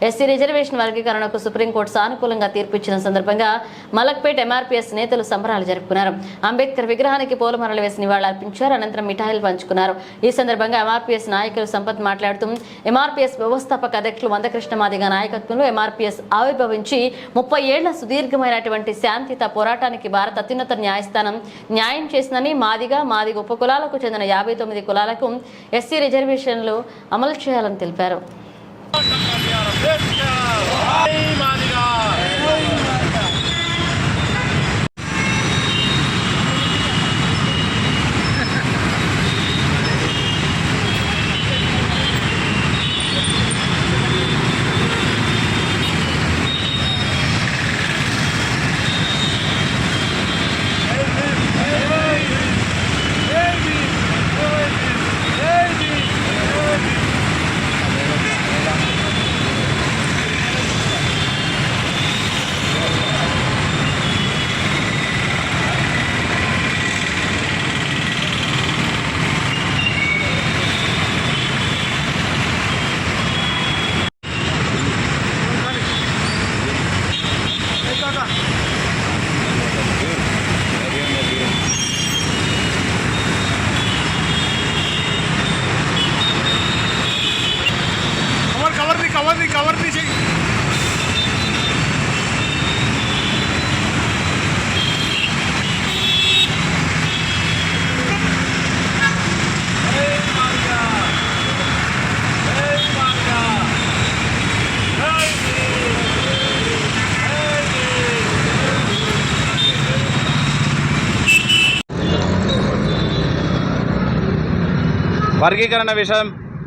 SC reservation వర్గీకరణకు supreme court సానుకూలంగా తీర్పు ఇచ్చిన సందర్భంగా మలక్పేట్ ఎంఆర్పీఎస్ నేతలు సంబరాలు జరుపుకున్నారు. అంబేద్కర్ విగ్రహానికి పూలమాలలు వేసి నివాళులర్పించారు. అనంతరం మిఠాయిలు పంచుకున్నారు. ఈ సందర్భంగా ఎంఆర్పీఎస్ నాయకులు సంపత్ మాట్లాడుతూ ఎంఆర్పీఎస్ వ్యవస్థాపక అధ్యక్షులు మందకృష్ణ మాదిగ నాయకత్వంలో ఎంఆర్పీఎస్ ఆవిర్భవించి 30 ఏళ్ల సుదీర్ఘమైనటువంటి శాంతియుత పోరాటానికి భారత అత్యున్నత న్యాయస్థానం న్యాయం చేసిందని, మాదిగ ఉపకులాలకు చెందిన 59 కులాలకు ఎస్సీ రిజర్వేషన్లు అమలు చేయాలని తెలిపారు. कवर नीचे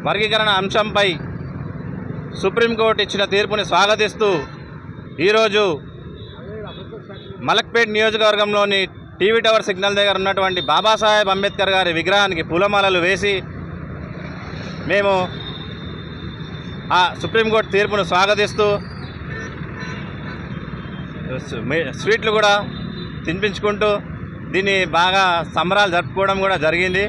వర్గీకరణ అంశంపై సుప్రీంకోర్టు ఇచ్చిన తీర్పుని స్వాగతిస్తూ ఈరోజు మలక్పేట్ నియోజకవర్గంలోని టీవీ టవర్ సిగ్నల్ దగ్గర ఉన్నటువంటి బాబాసాహెబ్ అంబేద్కర్ గారి విగ్రహానికి పూలమాలలు వేసి మేము ఆ సుప్రీంకోర్టు తీర్పును స్వాగతిస్తూ స్వీట్లు కూడా తినిపించుకుంటూ దీన్ని బాగా సంబరాలు జరుపుకోవడం కూడా జరిగింది.